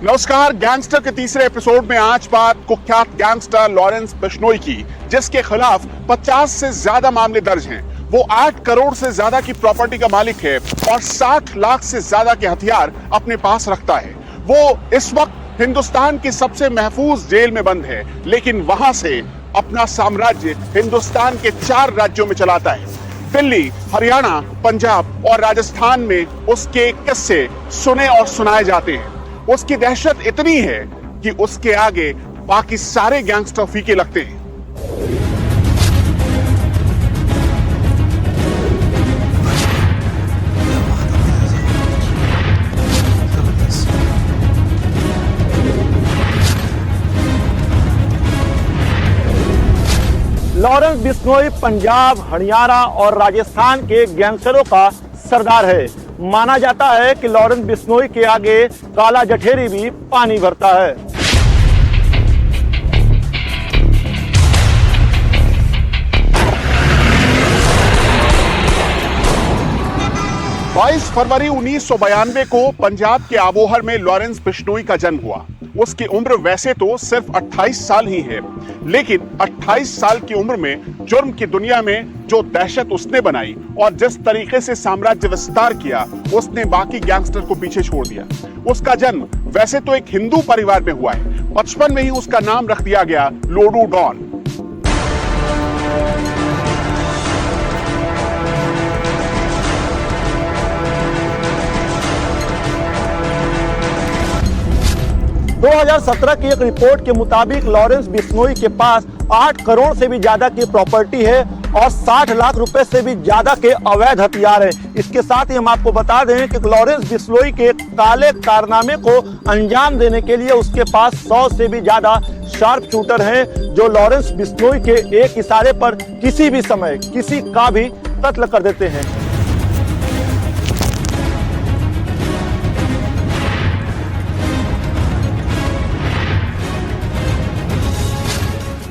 नमस्कार। गैंगस्टर के तीसरे एपिसोड में आज बात कुख्यात गैंगस्टर लॉरेंस बिश्नोई की, जिसके खिलाफ 50 से ज्यादा मामले दर्ज हैं। वो 8 करोड़ से ज्यादा की प्रॉपर्टी का मालिक है और 60 लाख से ज्यादा के हथियार अपने पास रखता है। वो इस वक्त हिंदुस्तान की सबसे महफूज जेल में बंद है, लेकिन वहां से अपना साम्राज्य हिंदुस्तान के 4 राज्यों में चलाता है। दिल्ली, हरियाणा, पंजाब और राजस्थान में उसके किस्से सुने और सुनाए जाते हैं। उसकी दहशत इतनी है कि उसके आगे बाकी सारे गैंगस्टर फीके लगते हैं। लॉरेंस बिश्नोई पंजाब, हरियाणा और राजस्थान के गैंगस्टरों का सरदार है। माना जाता है कि लॉरेंस बिश्नोई के आगे काला जठेरी भी पानी भरता है। 22 फरवरी 1992 को पंजाब के आबोहर में लॉरेंस बिश्नोई का जन्म हुआ। उसकी उम्र वैसे तो सिर्फ 28 साल ही है, लेकिन 28 साल की उम्र में जुर्म की दुनिया में जो दहशत उसने बनाई और जिस तरीके से साम्राज्य विस्तार किया, उसने बाकी गैंगस्टर को पीछे छोड़ दिया। उसका जन्म वैसे तो एक हिंदू परिवार में हुआ है। बचपन में ही उसका नाम रख दिया गया लोडू डॉन। दो 2017 की एक रिपोर्ट के मुताबिक लॉरेंस बिश्नोई के पास 8 करोड़ से भी ज्यादा की प्रॉपर्टी है और 60 लाख रुपए से भी ज्यादा के अवैध हथियार हैं। इसके साथ ही हम आपको बता दें कि लॉरेंस बिश्नोई के काले कारनामे को अंजाम देने के लिए उसके पास 100 से भी ज्यादा शार्प शूटर हैं, जो लॉरेंस बिश्नोई के एक इशारे पर किसी भी समय किसी का भी कत्ल कर देते हैं।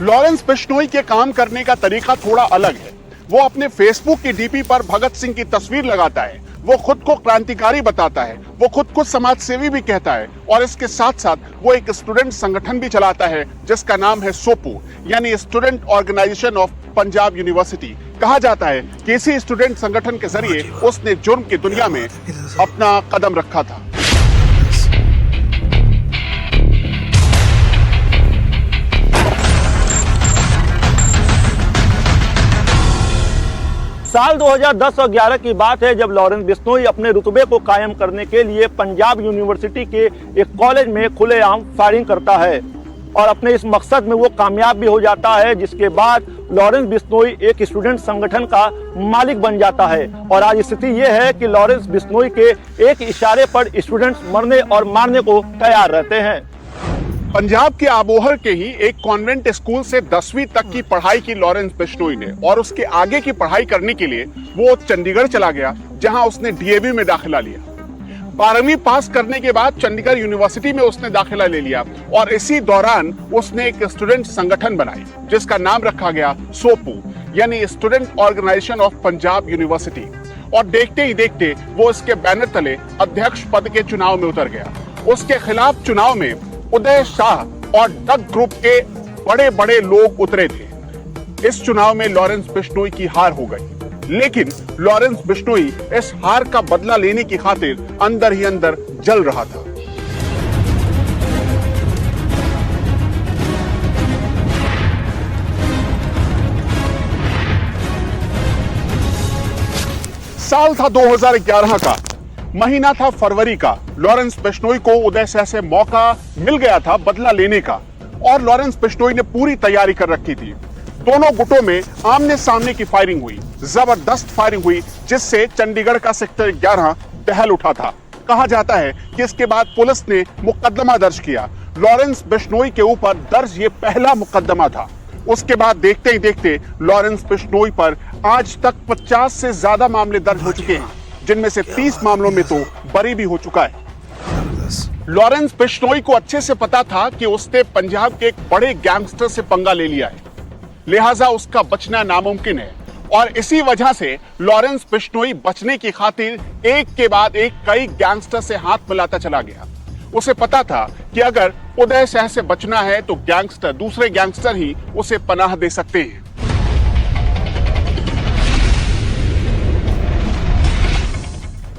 लॉरेंस बिश्नोई के काम करने का तरीका थोड़ा अलग है। वो अपने फेसबुक की डीपी पर भगत सिंह की तस्वीर लगाता है। वो खुद को क्रांतिकारी बताता है। वो खुद को समाज सेवी भी कहता है और इसके साथ साथ वो एक स्टूडेंट संगठन भी चलाता है, जिसका नाम है सोपू, यानी student organisation of Punjab university. कहा जाता है कि इसी स्टूडेंट संगठन के जरिए उसने जुर्म की दुनिया में अपना कदम रखा था। साल 2010 और 11 की बात है, जब लॉरेंस बिश्नोई अपने रुतबे को कायम करने के लिए पंजाब यूनिवर्सिटी के एक कॉलेज में खुलेआम फायरिंग करता है और अपने इस मकसद में वो कामयाब भी हो जाता है, जिसके बाद लॉरेंस बिश्नोई एक स्टूडेंट संगठन का मालिक बन जाता है। और आज स्थिति ये है कि लॉरेंस बिश्नोई के एक इशारे पर स्टूडेंट्स मरने और मारने को तैयार रहते हैं। पंजाब के आबोहर के ही एक कॉन्वेंट स्कूल से 10वीं तक की पढ़ाई की लॉरेंस बिश्नोई ने, और उसके आगे की पढ़ाई करने के लिए वो चंडीगढ़ चला गया, जहां उसने डीएवी में दाखिला लिया। 12वीं पास करने के बाद चंडीगढ़ यूनिवर्सिटी में उसने दाखिला ले लिया और इसी दौरान उसने एक स्टूडेंट संगठन बनाई, जिसका नाम रखा गया सोपू, यानी student organisation of Punjab university. और देखते ही देखते वो इसके बैनर तले अध्यक्ष पद के चुनाव में उतर गया। उसके खिलाफ चुनाव में उदय शाह और डग ग्रुप के बड़े बड़े लोग उतरे थे। इस चुनाव में लॉरेंस बिश्नोई की हार हो गई, लेकिन लॉरेंस बिश्नोई इस हार का बदला लेने की खातिर अंदर ही अंदर जल रहा था। साल था 2011 का, महीना था फरवरी का। लॉरेंस बिश्नोई को उदय शाह से मौका मिल गया था बदला लेने का और लॉरेंस बिश्नोई ने पूरी तैयारी कर रखी थी। दोनों गुटों में आमने सामने की फायरिंग हुई, जबरदस्त फायरिंग हुई, जिससे चंडीगढ़ का सेक्टर 11 दहल उठा था। कहा जाता है कि इसके बाद पुलिस ने मुकदमा दर्ज किया। लॉरेंस बिश्नोई के ऊपर दर्ज ये पहला मुकदमा था। उसके बाद देखते ही देखते लॉरेंस बिश्नोई पर आज तक 50 से ज्यादा मामले दर्ज हो चुके हैं, जिनमें से 30 मामलों में तो बरी भी हो चुका है। लॉरेंस बिश्नोई को अच्छे से पता था कि उसने पंजाब के एक बड़े गैंगस्टर से पंगा ले लिया है, लिहाजा उसका बचना नामुमकिन है। और इसी वजह से लॉरेंस बिश्नोई बचने की खातिर एक के बाद एक कई गैंगस्टर से हाथ मिलाता चला गया। उसे पता था कि अगर उदय शाह से बचना है तो दूसरे गैंगस्टर ही उसे पनाह दे सकते हैं।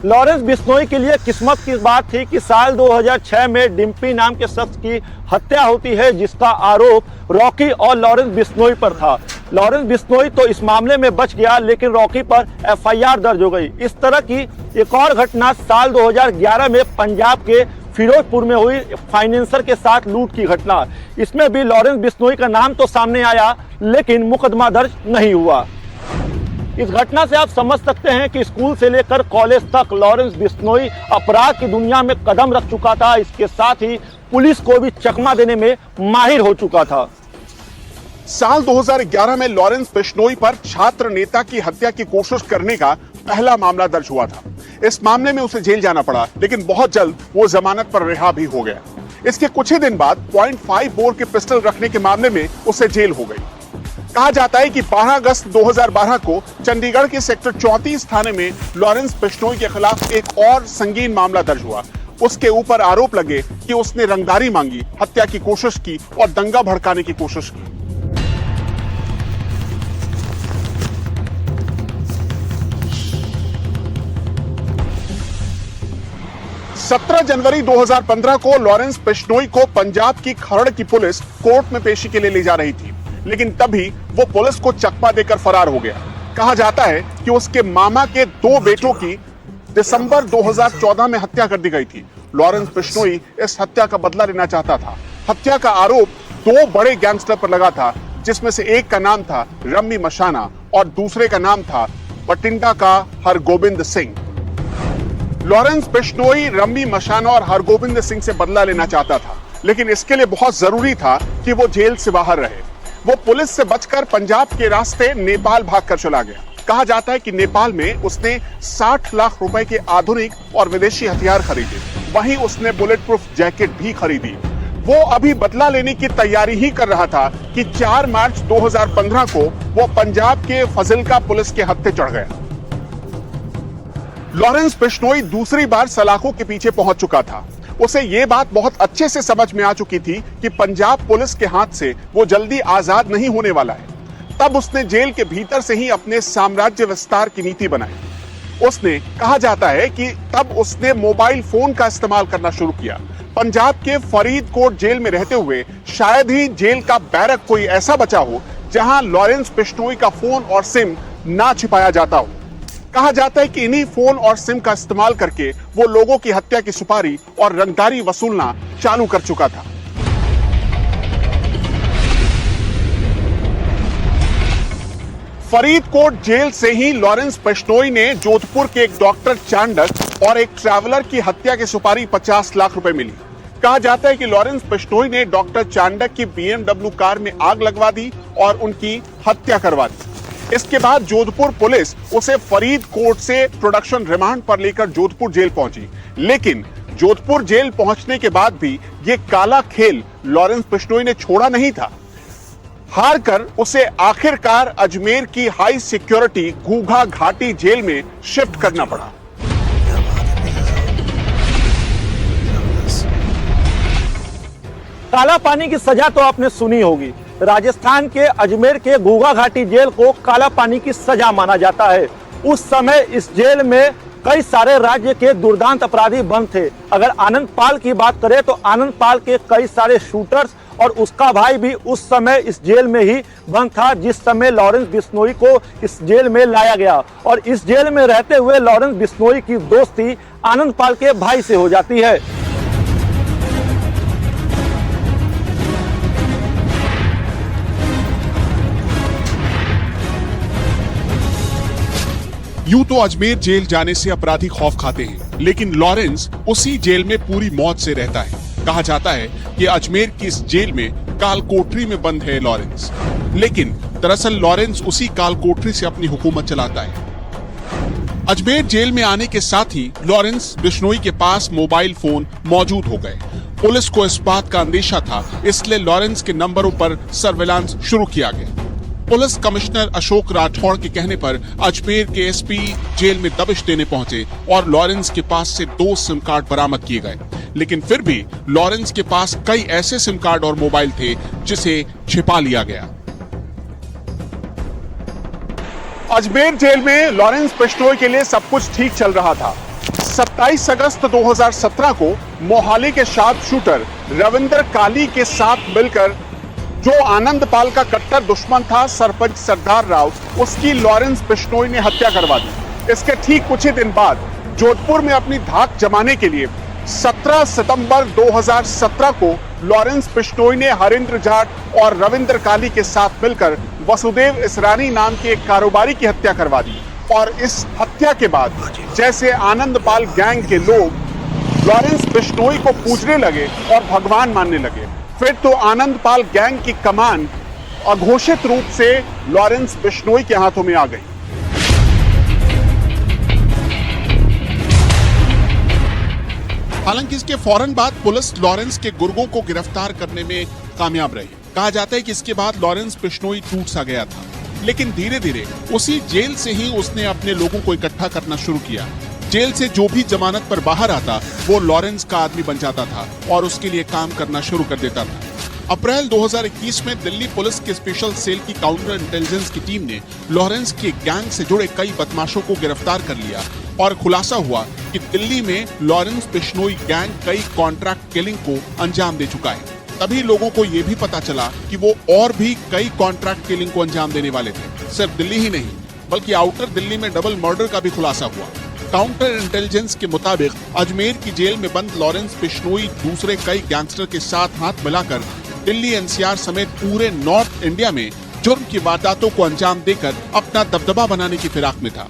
लॉरेंस बिश्नोई के लिए किस्मत की बात थी कि साल 2006 में डिम्पी नाम के शख्स की हत्या होती है, जिसका आरोप रॉकी और लॉरेंस बिश्नोई पर था। लॉरेंस बिश्नोई तो इस मामले में बच गया, लेकिन रॉकी पर एफआईआर दर्ज हो गई। इस तरह की एक और घटना साल 2011 में पंजाब के फिरोजपुर में हुई फाइनेंसर के साथ लूट की घटना। इसमें भी लॉरेंस बिश्नोई का नाम तो सामने आया, लेकिन मुकदमा दर्ज नहीं हुआ। इस घटना से आप समझ सकते हैं कि स्कूल से लेकर कॉलेज तक लॉरेंस बिश्नोई अपराध की दुनिया में कदम रख चुका था। इसके साथ ही पुलिस को भी चकमा देने में माहिर हो चुका था। साल 2011 में लॉरेंस बिश्नोई पर छात्र नेता की हत्या की कोशिश करने का पहला मामला दर्ज हुआ था। इस मामले में उसे जेल जाना पड़ा, लेकिन बहुत जल्द वो जमानत पर रिहा भी हो गया। इसके कुछ ही दिन बाद .5 बोर के पिस्टल रखने के मामले में उसे जेल हो गई। कहा जाता है कि 12 अगस्त 2012 को चंडीगढ़ के सेक्टर 34 थाने में लॉरेंस बिश्नोई के खिलाफ एक और संगीन मामला दर्ज हुआ। उसके ऊपर आरोप लगे कि उसने रंगदारी मांगी, हत्या की कोशिश की और दंगा भड़काने की कोशिश की। सत्रह जनवरी 2015 को लॉरेंस बिश्नोई को पंजाब की खरड़ की पुलिस कोर्ट में पेशी के लिए ले जा रही थी, लेकिन तभी वो पुलिस को चकमा देकर फरार हो गया। कहा जाता है कि उसके मामा के 2 बेटों की दिसंबर 2014 में हत्या कर दी गई थी। लॉरेंस बिश्नोई इस हत्या का बदला लेना चाहता था। हत्या का आरोप 2 बड़े गैंगस्टर पर लगा था, जिसमें से एक का नाम था रम्मी मशाना और दूसरे का नाम था बटिंडा का हरगोबिंद सिंह। लॉरेंस बिश्नोई रम्मी मशाना और हरगोबिंद सिंह से बदला लेना चाहता था, लेकिन इसके लिए बहुत जरूरी था कि वो जेल से बाहर रहे। वो पुलिस से बचकर पंजाब के रास्ते नेपाल भागकर चला गया। कहा जाता है कि नेपाल में उसने 60 लाख रुपए के आधुनिक और विदेशी हथियार खरीदे। वहीं उसने बुलेट प्रूफ जैकेट भी खरीदी। वो अभी बदला लेने की तैयारी ही कर रहा था कि 4 मार्च 2015 को वो पंजाब के फजिल्का पुलिस के हत्थे चढ़ गया। लॉरेंस बिश्नोई दूसरी बार सलाखों के पीछे पहुंच चुका था। उसे यह बात बहुत अच्छे से समझ में आ चुकी थी कि पंजाब पुलिस के हाथ से वो जल्दी आजाद नहीं होने वाला है। तब उसने जेल के भीतर से ही अपने साम्राज्य विस्तार की नीति बनाई। उसने, कहा जाता है कि तब उसने मोबाइल फोन का इस्तेमाल करना शुरू किया। पंजाब के फरीदकोट जेल में रहते हुए शायद ही जेल का बैरक कोई ऐसा बचा हो जहां लॉरेंस बिश्नोई का फोन और सिम ना छिपाया जाता हो। कहा जाता है कि इन्हीं फोन और सिम का इस्तेमाल करके वो लोगों की हत्या की सुपारी और रंगदारी वसूलना चालू कर चुका था। फरीदकोट जेल से ही लॉरेंस बिश्नोई ने जोधपुर के एक डॉक्टर चांडक और एक ट्रैवलर की हत्या की सुपारी 50 लाख रुपए मिली। कहा जाता है कि लॉरेंस बिश्नोई ने डॉक्टर चांडक की BMW कार में आग लगवा दी और उनकी हत्या करवा दी। इसके बाद जोधपुर पुलिस उसे फरीदकोट से प्रोडक्शन रिमांड पर लेकर जोधपुर जेल पहुंची, लेकिन जोधपुर जेल पहुंचने के बाद भी ये काला खेल लॉरेंस बिश्नोई ने छोड़ा नहीं था। हार कर उसे आखिरकार अजमेर की हाई सिक्योरिटी घूघा घाटी जेल में शिफ्ट करना पड़ा। काला पानी की सजा तो आपने सुनी होगी। राजस्थान के अजमेर के घूघा घाटी जेल को काला पानी की सजा माना जाता है। उस समय इस जेल में कई सारे राज्य के दुर्दांत अपराधी बंद थे। अगर आनंद पाल की बात करें तो आनंद पाल के कई सारे शूटर्स और उसका भाई भी उस समय इस जेल में ही बंद था, जिस समय लॉरेंस बिश्नोई को इस जेल में लाया गया। और इस जेल में रहते हुए लॉरेंस बिश्नोई की दोस्ती आनंद पाल के भाई से हो जाती है। यूं तो अजमेर जेल जाने से अपराधी खौफ खाते हैं, लेकिन लॉरेंस उसी जेल में पूरी मौत से रहता है। कहा जाता है कि अजमेर की इस जेल में कालकोठरी में बंद है लॉरेंस, लेकिन दरअसल लॉरेंस उसी कालकोठरी से अपनी हुकूमत चलाता है। अजमेर जेल में आने के साथ ही लॉरेंस बिश्नोई के पास मोबाइल फोन मौजूद हो गए। पुलिस को इस बात का अंदेशा था, इसलिए लॉरेंस के नंबरों पर सर्विलांस शुरू किया गया। पुलिस कमिश्नर अशोक राठौड़ के कहने पर अजमेर के एसपी जेल में दबिश देने पहुंचे और लॉरेंस के पास से 2 सिम कार्ड बरामद किए गए। लेकिन फिर भी लॉरेंस के पास कई ऐसे सिम कार्ड और मोबाइल थे जिसे छिपा लिया गया। अजमेर जेल में लॉरेंस बिश्नोई के लिए सब कुछ ठीक चल रहा था। 27 अगस्त 2017 को मोहाली के शार्प शूटर रविंदर काली के साथ मिलकर जो आनंदपाल का कट्टर दुश्मन था सरपंच सरदार राव, उसकी लॉरेंस बिश्नोई ने हत्या करवा दी। इसके ठीक कुछ ही दिन बाद जोधपुर में अपनी धाक जमाने के लिए 17 सितंबर 2017 को लॉरेंस बिश्नोई ने हरिंद्र जाट और रविंदर काली के साथ मिलकर वसुदेव इसरानी नाम के एक कारोबारी की हत्या करवा दी। और इस हत्या के बाद जैसे आनंदपाल गैंग के लोग लॉरेंस बिश्नोई को पूजने लगे और भगवान मानने लगे, फिर तो आनंदपाल गैंग की कमान अघोषित रूप से लॉरेंस बिश्नोई के हाथों में आ गई। हालांकि इसके फौरन बाद पुलिस लॉरेंस के गुर्गों को गिरफ्तार करने में कामयाब रही। कहा जाता है कि इसके बाद लॉरेंस बिश्नोई टूट सा गया था, लेकिन धीरे धीरे उसी जेल से ही उसने अपने लोगों को इकट्ठा करना शुरू किया। जेल से जो भी जमानत पर बाहर आता वो लॉरेंस का आदमी बन जाता था और उसके लिए काम करना शुरू कर देता था। अप्रैल 2021 में दिल्ली पुलिस के स्पेशल सेल की काउंटर इंटेलिजेंस की टीम ने लॉरेंस के गैंग से जुड़े कई बदमाशों को गिरफ्तार कर लिया और खुलासा हुआ कि दिल्ली में लॉरेंस बिश्नोई गैंग कई कॉन्ट्रैक्ट किलिंग को अंजाम दे चुका है। तभी लोगों को यह भी पता चला कि वो और भी कई कॉन्ट्रैक्ट किलिंग को अंजाम देने वाले थे। सिर्फ दिल्ली ही नहीं बल्कि आउटर दिल्ली में डबल मर्डर का भी खुलासा हुआ। काउंटर इंटेलिजेंस के मुताबिक अजमेर की जेल में बंद लॉरेंस बिश्नोई दूसरे कई गैंगस्टर के साथ हाथ मिलाकर दिल्ली एनसीआर समेत पूरे नॉर्थ इंडिया में जुर्म की वारदातों को अंजाम देकर अपना दबदबा बनाने की फिराक में था।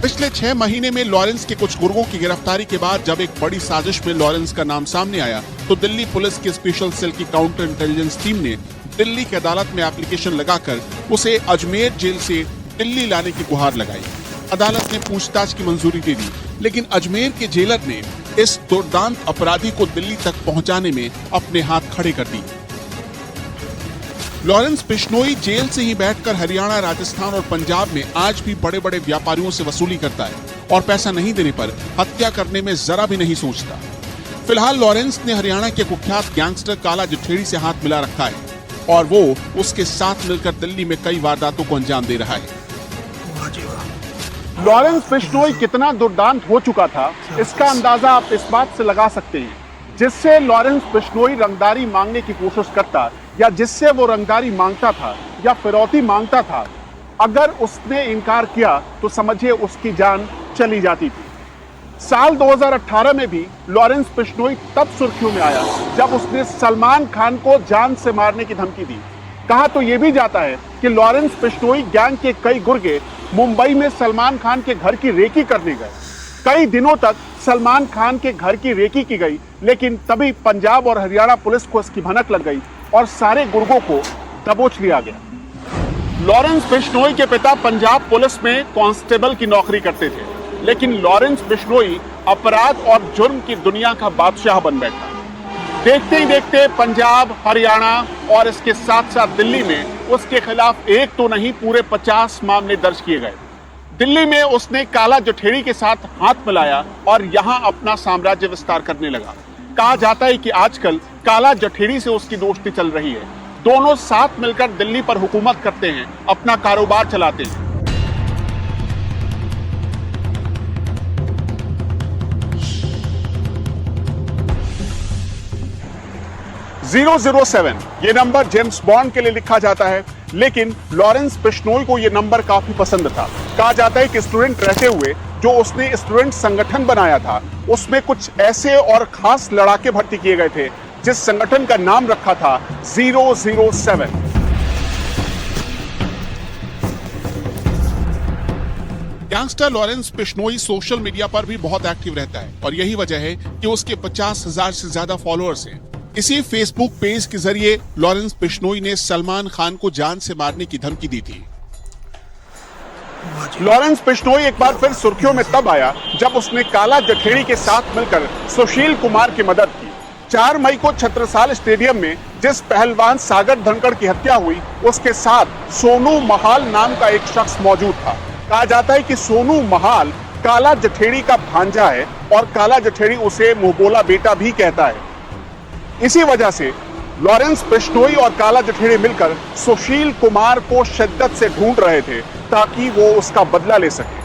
पिछले 6 महीने में लॉरेंस के कुछ गुर्गों की गिरफ्तारी के बाद जब एक बड़ी साजिश में लॉरेंस का नाम सामने आया तो दिल्ली पुलिस की स्पेशल सेल की काउंटर इंटेलिजेंस टीम ने दिल्ली की अदालत में एप्लीकेशन लगाकर उसे अजमेर जेल से दिल्ली लाने की गुहार लगाई। अदालत ने पूछताछ की मंजूरी दे दी, लेकिन अजमेर के जेलर ने इस दुर्दांत अपराधी को दिल्ली तक पहुंचाने में अपने हाथ खड़े कर दिए। लॉरेंस बिश्नोई जेल से ही बैठकर हरियाणा, राजस्थान और पंजाब में आज भी बड़े बड़े व्यापारियों से वसूली करता है और पैसा नहीं देने पर हत्या करने में जरा भी नहीं सोचता। फिलहाल लॉरेंस ने हरियाणा के कुख्यात गैंगस्टर काला जठेड़ी से हाथ मिला रखा है और वो उसके साथ मिलकर दिल्ली में कई वारदातों को अंजाम दे रहा है। लॉरेंस बिश्नोई कितना दुर्दांत हो चुका था, इसका अंदाजा आप इस बात से लगा सकते हैं। जिससे लॉरेंस बिश्नोई रंगदारी मांगने की कोशिश करता या जिससे वो रंगदारी मांगता था या फिरौती मांगता था, अगर उसने इनकार किया तो समझिए उसकी जान चली जाती थी। साल 2018 में भी लॉरेंस बिश्नोई तब सुर्खियों में आया जब उसने सलमान खान को जान से मारने की धमकी दी। कहा तो यह भी जाता है कि लॉरेंस बिश्नोई गैंग के कई गुर्गे मुंबई में सलमान खान के घर की रेकी करने गए। कई दिनों तक सलमान खान के घर की रेकी की गई, लेकिन तभी पंजाब और हरियाणा पुलिस को इसकी भनक लग गई और सारे गुर्गों को दबोच लिया गया। लॉरेंस बिश्नोई के पिता पंजाब पुलिस में कांस्टेबल की नौकरी करते थे, लेकिन लॉरेंस बिश्नोई अपराध और जुर्म की दुनिया का बादशाह बन बैठा। देखते ही देखते पंजाब, हरियाणा और इसके साथ साथ दिल्ली में उसके खिलाफ एक तो नहीं पूरे 50 मामले दर्ज किए गए। दिल्ली में उसने काला जठेड़ी के साथ हाथ मिलाया और यहां अपना साम्राज्य विस्तार करने लगा। कहा जाता है कि आजकल काला जठेड़ी से उसकी दोस्ती चल रही है। दोनों साथ मिलकर दिल्ली पर हुकूमत करते हैं, अपना कारोबार चलाते हैं। 007 ये नंबर जेम्स बॉन्ड के लिए लिखा जाता है, लेकिन लॉरेंस बिश्नोई को ये नंबर काफी पसंद था। कहा जाता है कि स्टूडेंट रहते हुए जो उसने स्टूडेंट संगठन बनाया था, उसमें कुछ ऐसे और खास लड़ाके भर्ती किए गए थे जिस संगठन का नाम रखा था 007। Gangster Lawrence Bishnoi social media पर भी बहुत एक्टिव रहता है और यही वजह है कि उसके 50,000 से ज्यादा फॉलोअर्स हैं। इसी फेसबुक पेज के जरिए लॉरेंस बिश्नोई ने सलमान खान को जान से मारने की धमकी दी थी। लॉरेंस बिश्नोई एक बार फिर सुर्खियों में तब आया जब उसने काला जठेड़ी के साथ मिलकर सुशील कुमार की मदद की। 4 मई को छत्रसाल स्टेडियम में जिस पहलवान सागर धनखड़ की हत्या हुई, उसके साथ सोनू महाल नाम का एक शख्स मौजूद था। कहा जाता है कि सोनू महाल काला जठेड़ी का भांजा है और काला जठेड़ी उसे मुंहबोला बेटा भी कहता है। इसी वजह से लॉरेंस बिश्नोई और काला जठेड़ी मिलकर सुशील कुमार को शिद्दत से ढूंढ रहे थे ताकि वो उसका बदला ले सके।